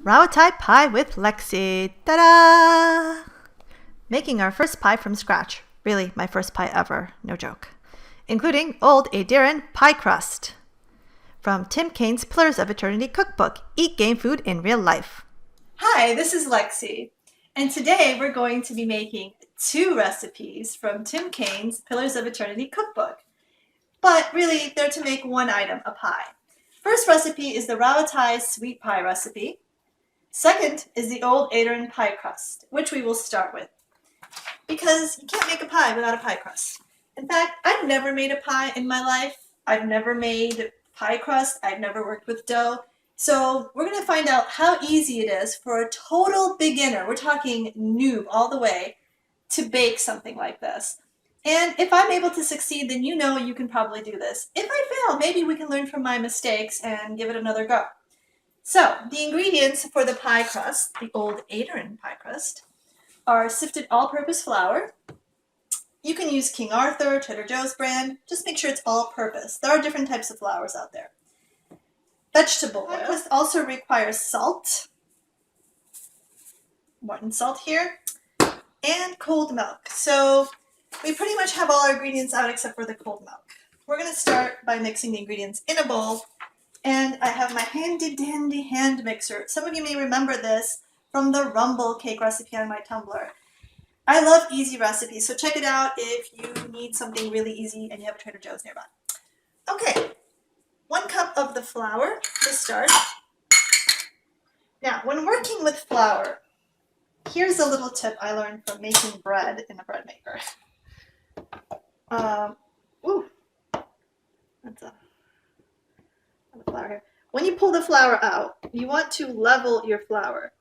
Rauatai pie with Leksi. Ta-da! Making our first pie from scratch. Really, my first pie ever. No joke. Including old Aedyran Pie Crust. From Tim Kane's Pillars of Eternity Cookbook. Eat game food in real life. Hi, this is Lexi. And today we're going to be making 2 recipes from Tim Kane's Pillars of Eternity Cookbook. But really, they're to make one item, a pie. First recipe is the Rauatai sweet pie recipe. Second is the old Aedyran Pie Crust, which we will start with. Because you can't make a pie without a pie crust. In fact, I've never made a pie in my life. I've never made pie crust. I've never worked with dough. So we're going to find out how easy it is for a total beginner, we're talking noob all the way, to bake something like this. And if I'm able to succeed, then you know you can probably do this. If I fail, maybe we can learn from my mistakes and give it another go. So the ingredients for the pie crust, the old Aedyran pie crust, are sifted all-purpose flour. You can use King Arthur, Trader Joe's brand. Just make sure it's all-purpose. There are different types of flours out there. Vegetable oil. This also requires salt, Morton salt here, and cold milk. So we pretty much have all our ingredients out except for the cold milk. We're going to start by mixing the ingredients in a bowl. And I have my handy-dandy hand mixer. Some of you may remember this from the Rumble cake recipe on my Tumblr. I love easy recipes, so check it out if you need something really easy and you have a Trader Joe's nearby. Okay, 1 cup of the flour to start. Now, when working with flour, here's a little tip I learned from making bread in a bread maker. That's a flour here. When you pull the flour out, you want to level your flour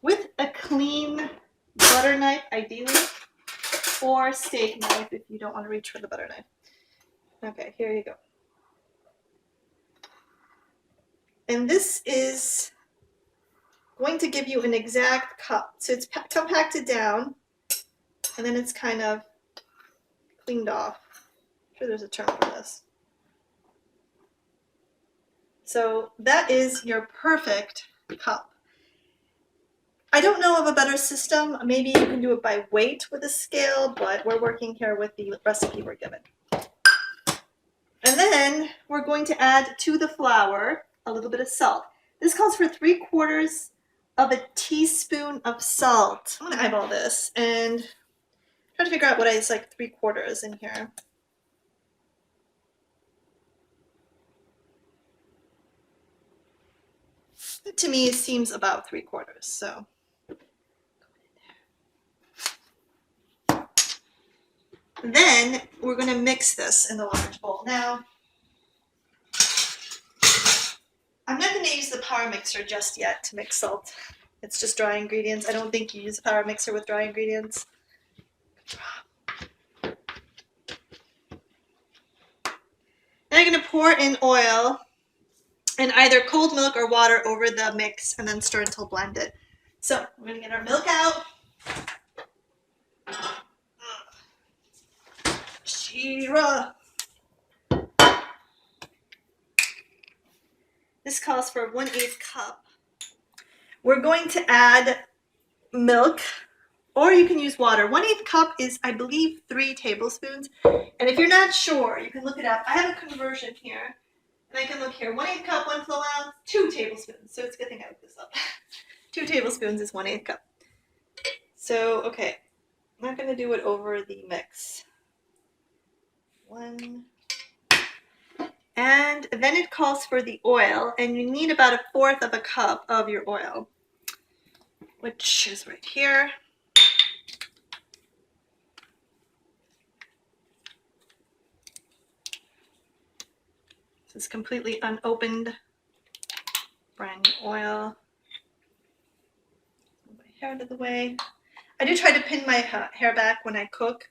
with a clean butter knife, ideally, or steak knife if you don't want to reach for the butter knife. Okay, here you go. And this is going to give you an exact cup. So it's compacted down, and then it's kind of cleaned off. I'm sure there's a term for this. So that is your perfect cup. I don't know of a better system. Maybe you can do it by weight with a scale, but we're working here with the recipe we're given. And then we're going to add to the flour a little bit of salt. This calls for 3/4 of a teaspoon of salt. I'm going to eyeball this and try to figure out what is like 3/4 in here. To me, it seems about 3/4, so. Then we're going to mix this in the large bowl. Now, I'm not going to use the power mixer just yet to mix salt. It's just dry ingredients. I don't think you use a power mixer with dry ingredients. Then I'm going to pour in oil and either cold milk or water over the mix and then stir until blended. So we're going to get our milk out. Shira. This calls for 1/8 cup. We're going to add milk, or you can use water. 1/8 cup is, I believe, 3 tablespoons. And if you're not sure, you can look it up. I have a conversion here. And I can look here, 1/8 cup, 1 full ounce, 2 tablespoons. So it's a good thing I looked this up. 2 tablespoons is 1/8 cup. So, okay, I'm not going to do it over the mix. 1. And then it calls for the oil, and you need about 1/4 of a cup of your oil, which is right here. This is completely unopened, brand new oil. Move my hair out of the way. I do try to pin my hair back when I cook.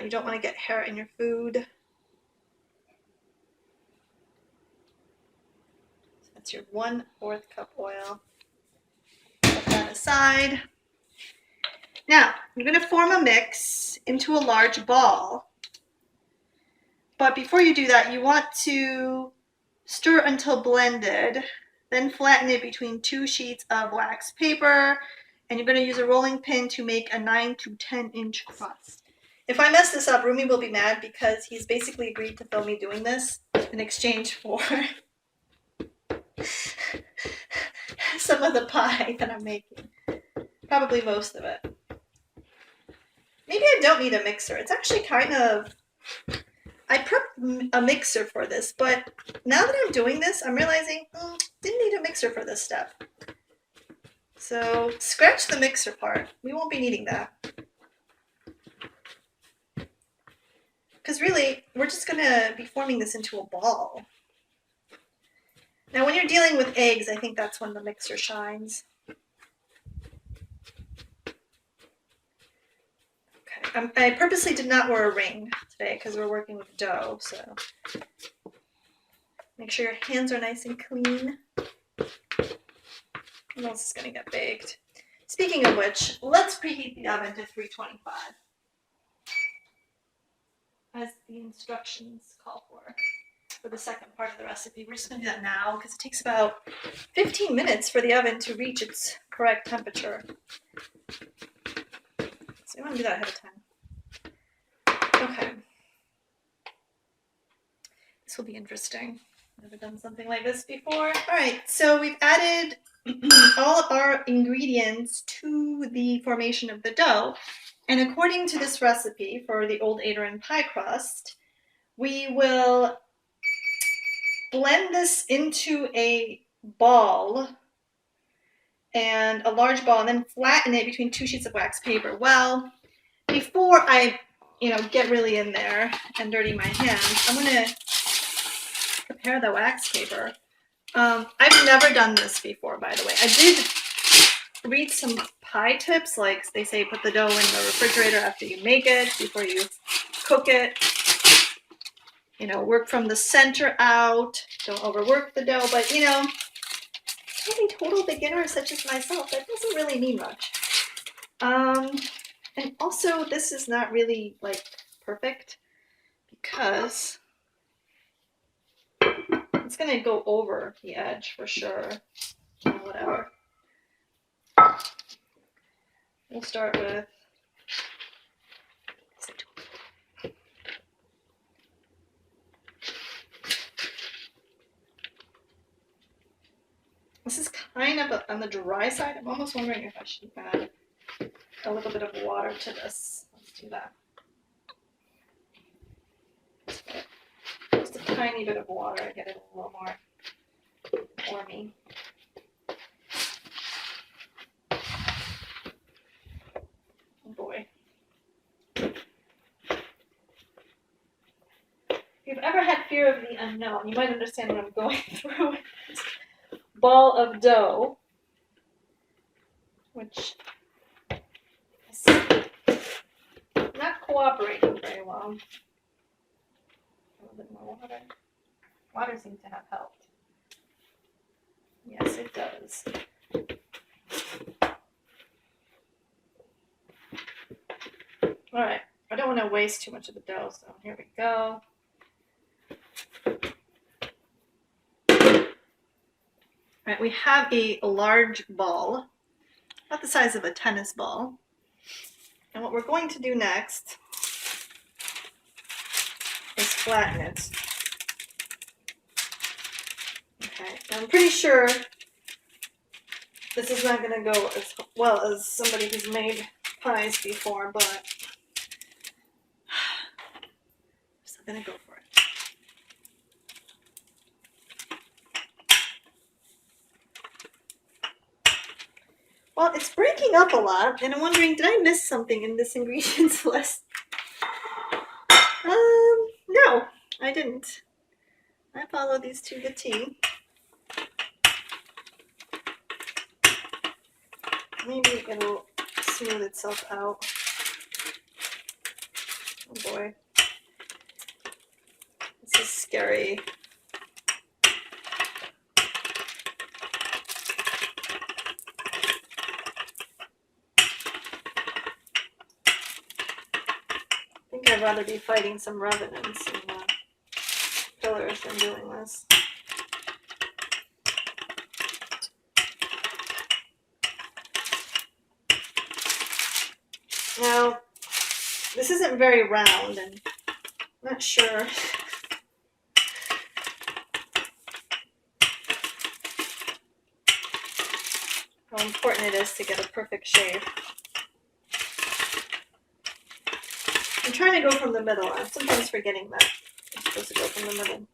You don't want to get hair in your food. So that's your 1/4 cup oil. Put that aside. Now, I'm going to form a mix into a large ball. But before you do that, you want to stir until blended Then flatten it between 2 sheets of wax paper, and you're going to use a rolling pin to make a 9 to 10 inch crust. If I mess this up, Rumi will be mad because he's basically agreed to film me doing this in exchange for some of the pie that I'm making. Probably most of it. Maybe I don't need a mixer. It's actually kind of... I prepped a mixer for this, but now that I'm doing this, I'm realizing, didn't need a mixer for this step. So scratch the mixer part. We won't be needing that. Because really, we're just going to be forming this into a ball. Now when you're dealing with eggs, I think that's when the mixer shines. Okay. I purposely did not wear a ring today because we're working with dough, so make sure your hands are nice and clean. What else is going to get baked? Speaking of which, let's preheat the oven to 325. As the instructions call for the second part of the recipe. We're just going to do that now because it takes about 15 minutes for the oven to reach its correct temperature. So we want to do that ahead of time. Okay. This will be interesting. Never done something like this before. All right, so we've added all of our ingredients to the formation of the dough. And according to this recipe for the old Aedyran Pie Crust, we will blend this into a ball, and a large ball, and then flatten it between 2 sheets of wax paper. Well, before I, get really in there and dirty my hands, I'm going to prepare the wax paper. I've never done this before, by the way. I did read some pie tips, like they say put the dough in the refrigerator after you make it, before you cook it. Work from the center out. Don't overwork the dough, but for a total beginner such as myself, that doesn't really mean much. And also, this is not really perfect because it's gonna go over the edge for sure. Whatever. We'll start with this is kind of on the dry side. I'm almost wondering if I should add a little bit of water to this. Let's do that. Just a tiny bit of water, get it a little more warmy. Oh boy. If you've ever had fear of the unknown, you might understand what I'm going through with this ball of dough, which is not cooperating very well. A little bit more water. Water seems to have helped. Yes, it does. All right, I don't want to waste too much of the dough, so here we go. All right, we have a large ball, about the size of a tennis ball. And what we're going to do next is flatten it. Okay, now I'm pretty sure this is not going to go as well as somebody who's made pies before, but I'm still going to go for it. Well, it's breaking up a lot, and I'm wondering, did I miss something in this ingredients list? No, I didn't. I followed these to the T. Maybe it'll smooth itself out. Oh boy. This is scary. I think I'd rather be fighting some revenants and killers than doing this. Now, this isn't very round, and I'm not sure how important it is to get a perfect shape. I'm trying to go from the middle. I'm sometimes forgetting that I'm supposed to go from the middle.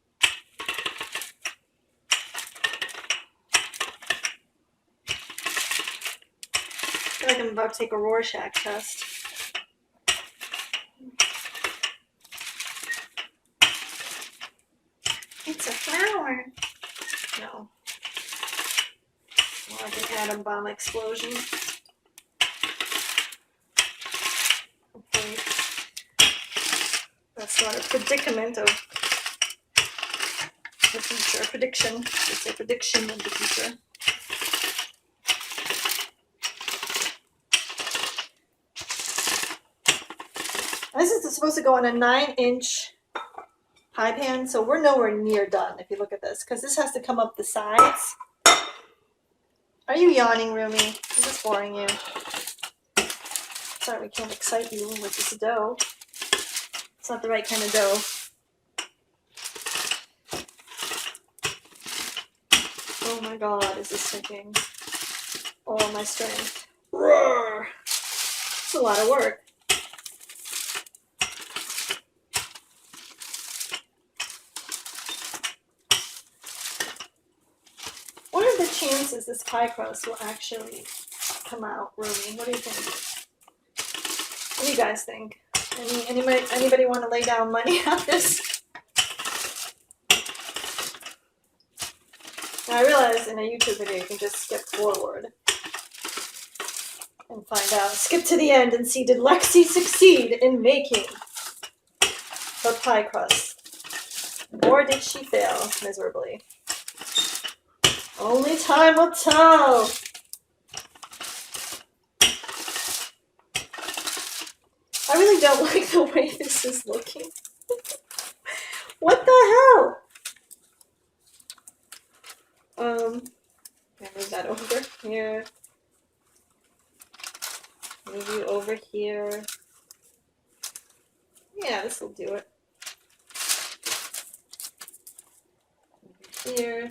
I feel like I'm about to take a Rorschach test. It's a flower. No. More like an atom bomb explosion. Okay. That's not a predicament of the future. Prediction. It's a prediction of the future. This is supposed to go on a 9-inch pie pan, so we're nowhere near done if you look at this, because this has to come up the sides. Are you yawning, Rumi? I'm just boring you. Sorry, we can't excite you with this dough. It's not the right kind of dough. Oh my god, is this taking all my strength? Roar! It's a lot of work. What are the chances this pie crust will actually come out, Rumi? What do you think? What do you guys think? Anybody want to lay down money on this? Now I realize in a YouTube video you can just skip forward and find out. Skip to the end and see, did Leksi succeed in making her pie crust? Or did she fail miserably? Only time will tell. I really don't like the way this is looking. What the hell? Move that over here. Move you over here. Yeah, this will do it. Over here.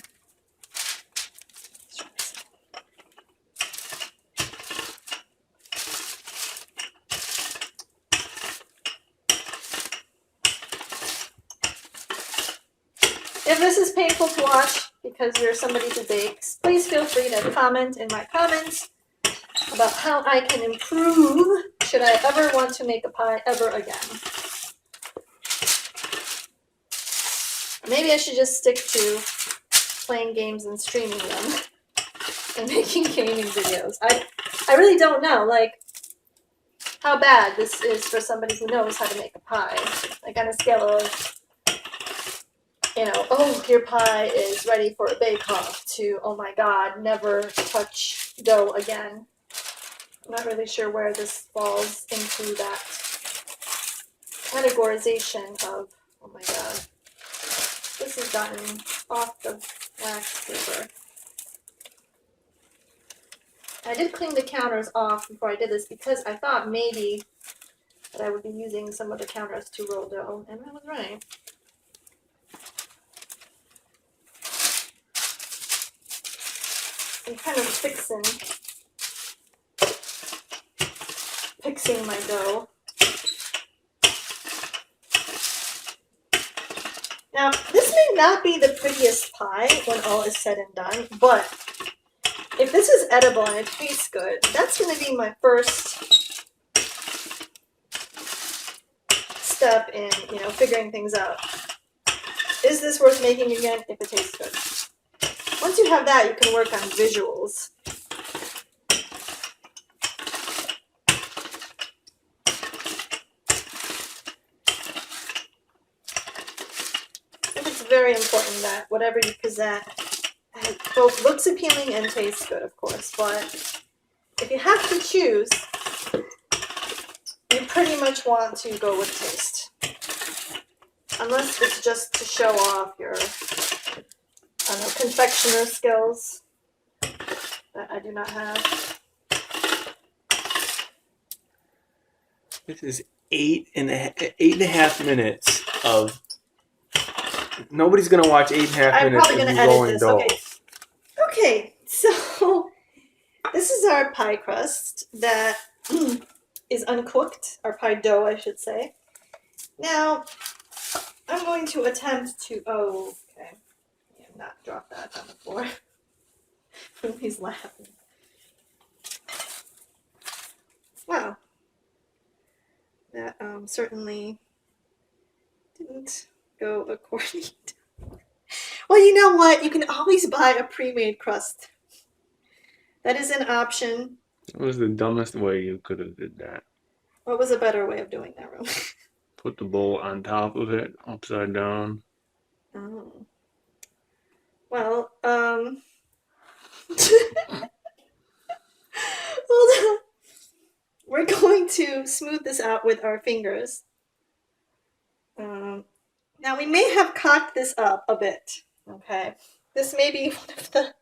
If this is painful to watch because you're somebody who bakes, please feel free to comment in my comments about how I can improve should I ever want to make a pie ever again. Maybe I should just stick to playing games and streaming them and making gaming videos. I really don't know, like, how bad this is for somebody who knows how to make a pie. Like, on a scale of, you know, oh, your pie is ready for a bake-off, to, oh my god, never touch dough again. I'm not really sure where this falls into that categorization of, oh my god, this has gotten off the wax paper. I did clean the counters off before I did this because I thought maybe that I would be using some of the counters to roll dough, and I was right. I'm kind of fixing my dough. Now, this may not be the prettiest pie when all is said and done, but if this is edible and it tastes good, that's going to be my first step in, you know, figuring things out. Is this worth making again if it tastes good? Once you have that, you can work on visuals. It's very important that whatever you present both looks appealing and tastes good, of course, but if you have to choose, you pretty much want to go with taste. Unless it's just to show off your, I don't know, confectioner skills that I do not have. This is 8.5 minutes of. Nobody's gonna watch 8.5 I'm minutes probably of going you to edit rolling this. dough. Okay, so this is our pie crust that is uncooked, our pie dough, I should say. Now, I'm going to attempt to, not drop that on the floor. He's laughing. Wow. That certainly didn't go according to... Well, you know what? You can always buy a pre-made crust. That is an option. That was the dumbest way you could have did that. What was a better way of doing that, Rome? Put the bowl on top of it, upside down. Oh. Well, hold on. We're going to smooth this out with our fingers. Now, we may have cocked this up a bit, okay? This may be one of the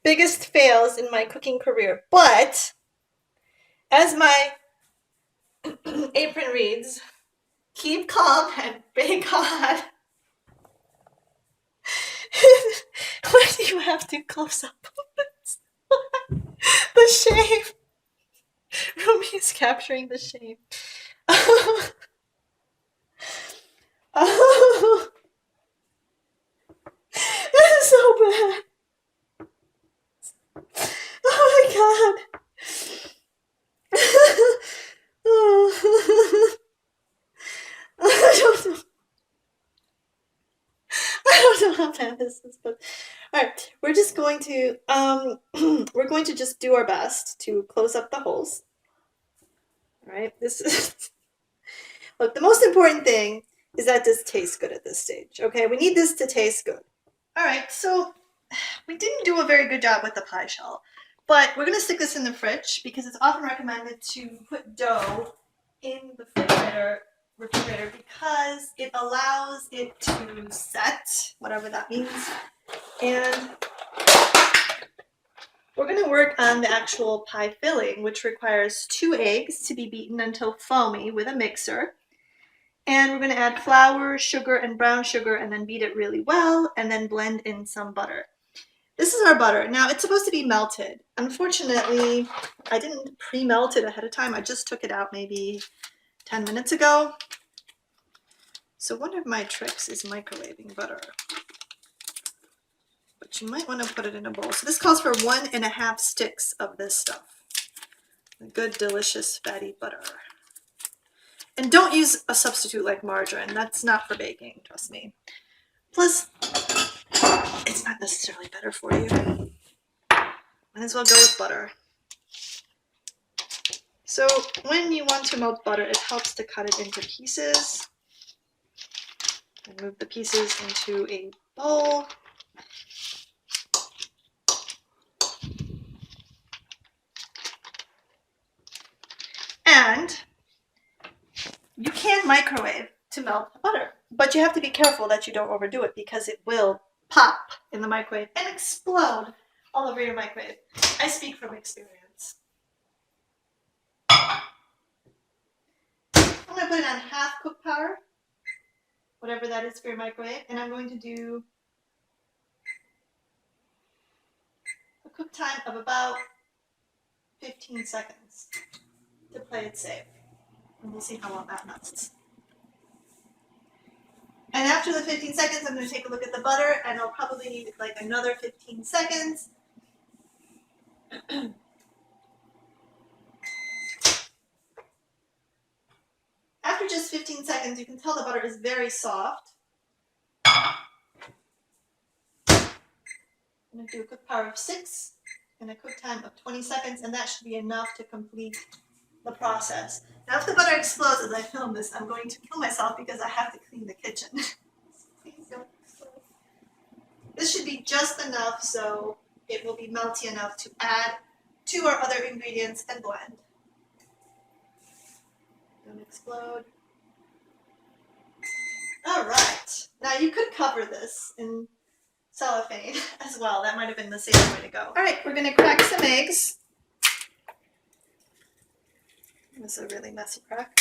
biggest fails in my cooking career, but as my apron reads, keep calm and bake hot. Why do you have to close up the shame? Rumi is capturing the shame. Oh, this is so bad. Oh my god. I don't know. I don't know how bad this is, but all right, we're just going to we're going to just do our best to close up the holes. All right, this is look. The most important thing is that this tastes good at this stage. Okay, we need this to taste good. All right, so we didn't do a very good job with the pie shell, but we're gonna stick this in the fridge because it's often recommended to put dough in the refrigerator because it allows it to set, whatever that means. And we're going to work on the actual pie filling, which requires 2 eggs to be beaten until foamy with a mixer. And we're going to add flour, sugar, and brown sugar, and then beat it really well, and then blend in some butter. This is our butter. Now, it's supposed to be melted. Unfortunately, I didn't pre-melt it ahead of time. I just took it out maybe 10 minutes ago. So one of my tricks is microwaving butter. But you might want to put it in a bowl. So this calls for 1.5 sticks of this stuff. A good, delicious, fatty butter. And don't use a substitute like margarine. That's not for baking, trust me. Plus, it's not necessarily better for you. Might as well go with butter. So when you want to melt butter, it helps to cut it into pieces. And move the pieces into a bowl. And you can microwave to melt the butter, but you have to be careful that you don't overdo it because it will pop in the microwave and explode all over your microwave. I speak from experience. I'm going to put it on half cook power, whatever that is for your microwave, and I'm going to do a cook time of about 15 seconds to play it safe. And we'll see how well that lasts. And after the 15 seconds, I'm going to take a look at the butter, and I'll probably need like another 15 seconds. After just 15 seconds, you can tell the butter is very soft. I'm going to do a cook power of 6 and a cook time of 20 seconds, and that should be enough to complete the process. Now, if the butter explodes as I film this, I'm going to kill myself because I have to clean the kitchen. Please don't explode. This should be just enough so it will be melty enough to add to our other ingredients and blend. Don't explode. All right. Now you could cover this in cellophane as well. That might have been the safer way to go. All right, we're going to crack some eggs. This is a really messy crack.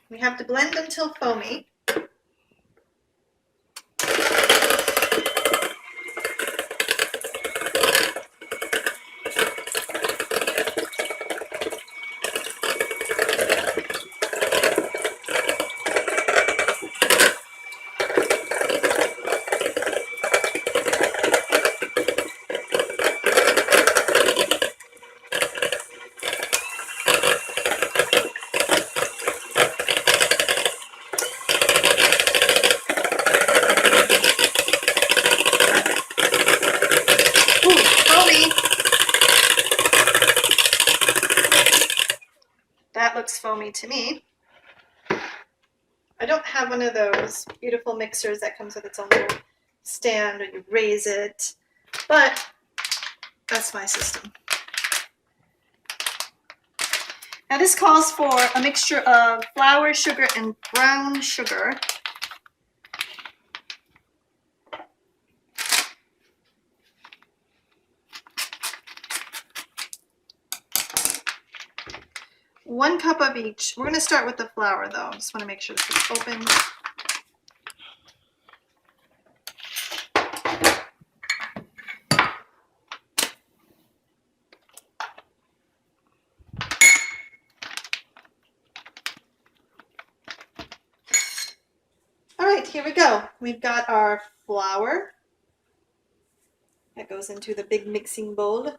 We have to blend until foamy. That looks foamy to me. I don't have one of those beautiful mixers that comes with its own little stand and you raise it, but that's my system. Now this calls for a mixture of flour, sugar, and brown sugar. One cup of each. We're going to start with the flour though. Just want to make sure this is open. All right, here we go. We've got our flour. That goes into the big mixing bowl.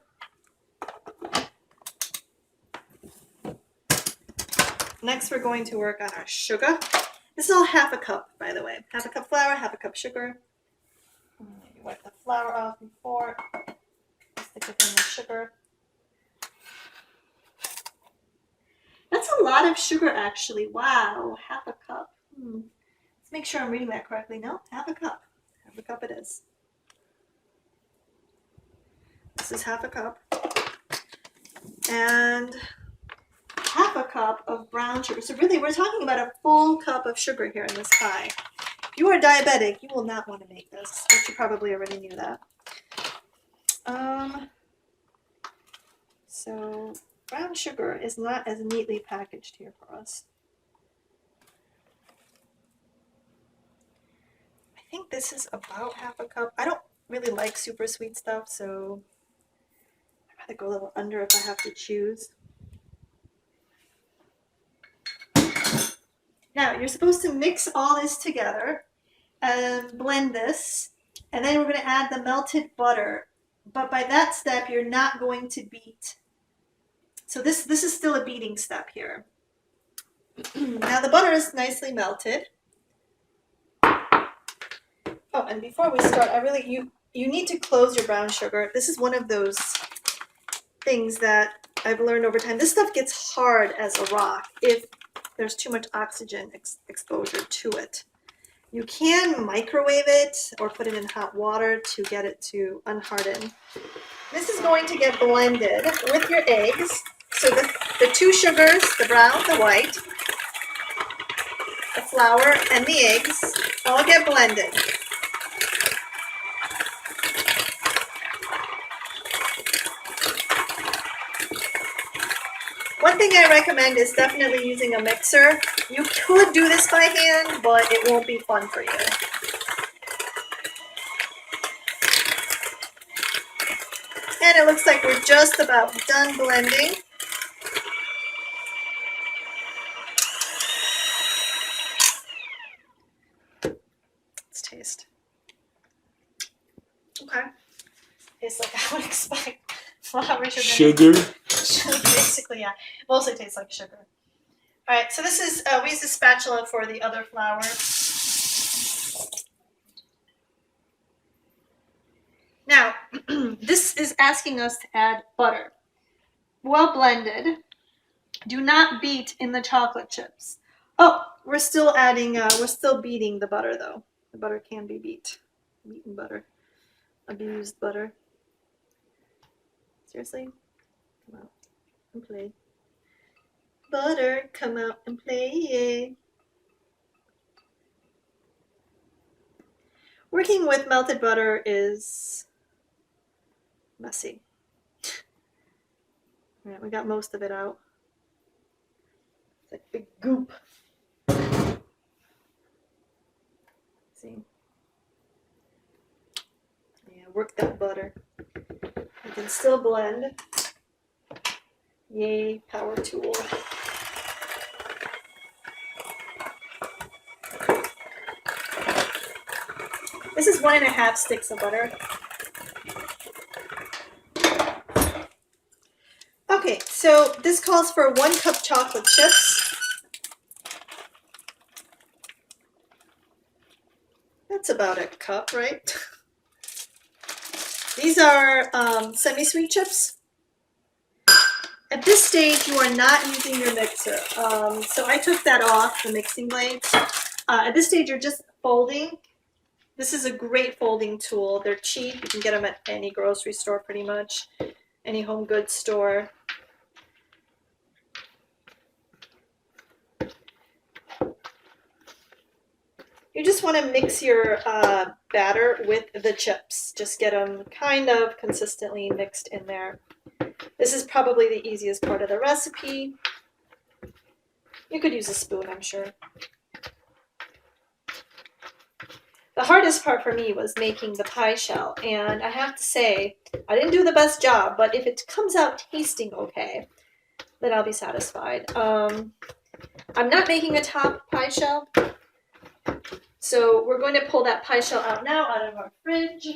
Next, we're going to work on our sugar. This is all half a cup, by the way. Half a cup flour, half a cup sugar. You wipe the flour off before. Stick it in the sugar. That's a lot of sugar, actually. Wow, half a cup. Let's make sure I'm reading that correctly. No, half a cup. Half a cup it is. This is half a cup. And half a cup of brown sugar. So really, we're talking about a full cup of sugar here in this pie. If you are diabetic, you will not want to make this, but you probably already knew that. So brown sugar is not as neatly packaged here for us. I think this is about half a cup. I don't really like super sweet stuff, so I'd rather go a little under if I have to choose. Now, you're supposed to mix all this together and blend this, and then we're going to add the melted butter. But by that step, you're not going to beat. So this is still a beating step here. Now the butter is nicely melted. Oh, and before we start, you need to close your brown sugar. This is one of those things that I've learned over time. This stuff gets hard as a rock if there's too much oxygen exposure to it. You can microwave it or put it in hot water to get it to unharden. This is going to get blended with your eggs. So the two sugars, the brown, the white, the flour, and the eggs all get blended. One thing I recommend is definitely using a mixer. You could do this by hand, but it won't be fun for you. And it looks like we're just about done blending. Let's taste. Okay. Tastes like I would expect. Flour, sugar. Basically, yeah. Mostly tastes like sugar. All right, so this is, we use the spatula for the other flour. Now, this is asking us to add butter. Well blended. Do not beat in the chocolate chips. Oh, we're still adding, we're still beating the butter though. The butter can be beat. Beaten butter. Abused butter. Seriously? Come on. Don't play. Butter, come out and play. Working with melted butter is messy. All right, we got most of it out. It's like big goop. See? Yeah, work that butter. You can still blend. Yay, power tool. This is 1.5 sticks of butter. Okay, so this calls for 1 cup chocolate chips. That's about a cup, right? These are semi-sweet chips. At this stage, you are not using your mixer. So I took that off, the mixing blades. At this stage, you're just folding. This is a great folding tool. They're cheap. You can get them at any grocery store pretty much, any home goods store. You just want to mix your batter with the chips. Just get them kind of consistently mixed in there. This is probably the easiest part of the recipe. You could use a spoon, I'm sure. The hardest part for me was making the pie shell, and I have to say, I didn't do the best job, but if it comes out tasting okay, then I'll be satisfied. I'm not making a top pie shell, so we're going to pull that pie shell out now out of our fridge.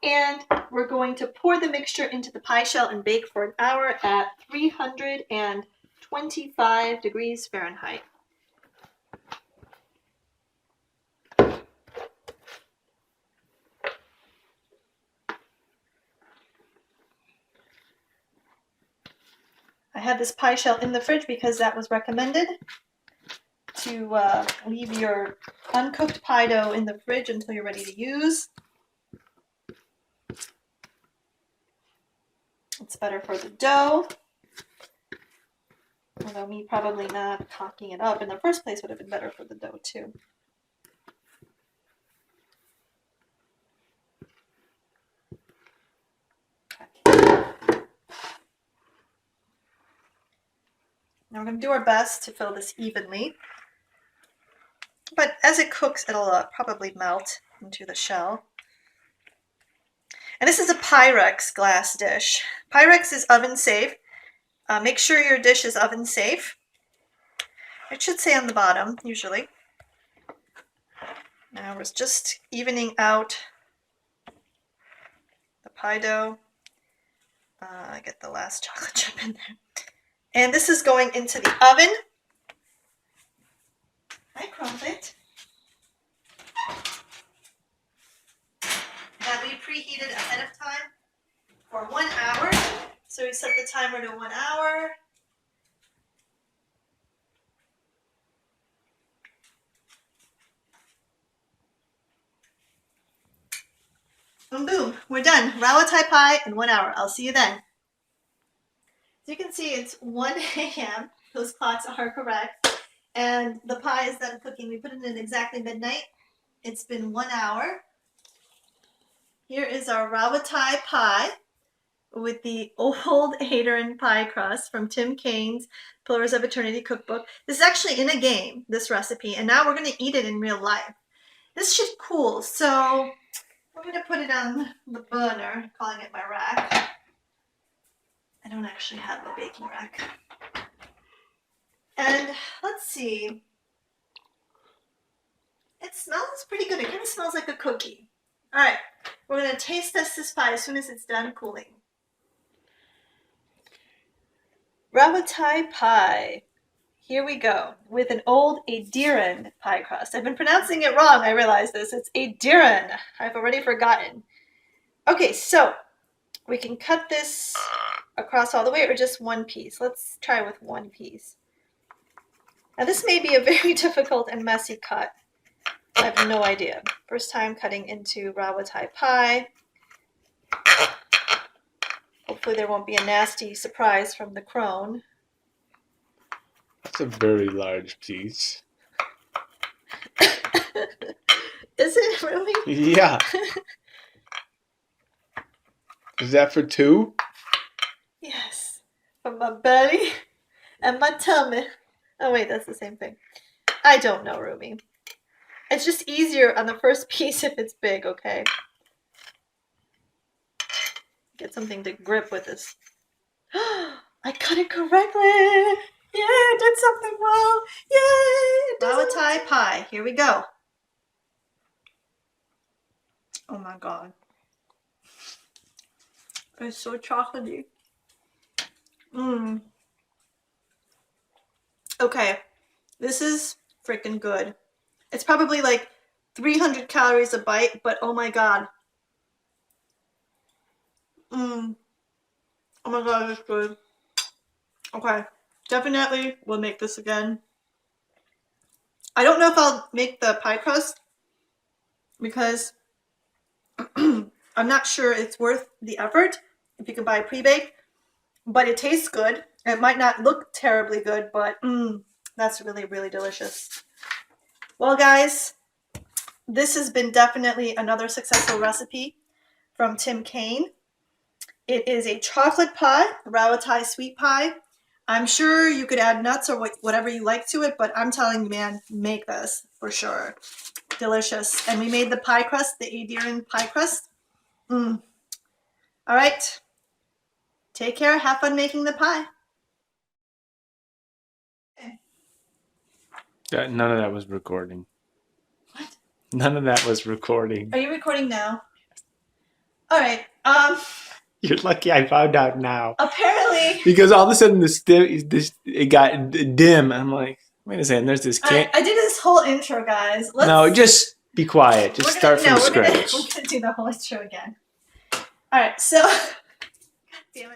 And we're going to pour the mixture into the pie shell and bake for an hour at 325 degrees Fahrenheit. I had this pie shell in the fridge because that was recommended, to leave your uncooked pie dough in the fridge until you're ready to use. It's better for the dough, although me probably not cocking it up in the first place would have been better for the dough too. Now we're going to do our best to fill this evenly, but as it cooks it'll probably melt into the shell. And this is a Pyrex glass dish. Pyrex is oven safe. Make sure your dish is oven safe. It should say on the bottom, usually. Now we're just evening out the pie dough. I get the last chocolate chip in there. And this is going into the oven. Hi, Crumpet. That we preheated ahead of time for 1 hour. So we set the timer to 1 hour. Boom, boom, we're done. Rauatai pie in 1 hour. I'll see you then. As you can see, it's 1 a.m. Those clocks are correct. And the pie is done cooking. We put it in exactly midnight. It's been 1 hour. Here is our Rauatai pie with the old Aedyran Pie Crust from Tim Kane's Pillars of Eternity Cookbook. This is actually in a game, this recipe, and now we're going to eat it in real life. This should cool, so I'm going to put it on the burner, calling it my rack. I don't actually have a baking rack. And let's see. It smells pretty good. It kind of smells like a cookie. All right, we're going to taste test this pie as soon as it's done cooling. Rauatai pie. Here we go, with an old Aedyran pie crust. I've been pronouncing it wrong, I realize this. It's Aedyran. I've already forgotten. Okay, so we can cut this across all the way or just one piece. Let's try with one piece. Now this may be a very difficult and messy cut. I have no idea. First time cutting into Rauatai pie. Hopefully there won't be a nasty surprise from the crone. That's a very large piece. Is it really? Yeah. Is that for 2? Yes. From my belly and my tummy. Oh wait, that's the same thing. I don't know, Rumi. It's just easier on the first piece if it's big, okay? Get something to grip with this. I cut it correctly! Yay, I did something well! Yay! Rauatai pie. Here we go. Oh my god. It's so chocolatey. Mmm. Okay. This is freaking good. It's probably like 300 calories a bite, but oh my god. Mmm. Oh my god, it's good. Okay. Definitely will make this again. I don't know if I'll make the pie crust because I'm not sure it's worth the effort if you can buy pre-baked, but it tastes good. It might not look terribly good, but that's really, really delicious. Well, guys, this has been definitely another successful recipe from Tim Cain. It is a chocolate pie, Rauatai sweet pie. I'm sure you could add nuts or whatever you like to it, but I'm telling you, man, make this for sure. Delicious. And we made the pie crust, the Aedyran Pie Crust. All right. Take care. Have fun making the pie. None of that was recording. What? None of that was recording. Are you recording now? All right. You're lucky I found out now. Apparently. Because all of a sudden it got dim. I'm like, wait a second, there's this I did this whole intro, guys. No, just be quiet. Just start from scratch. We're gonna do the whole intro again. All right. So. God damn it.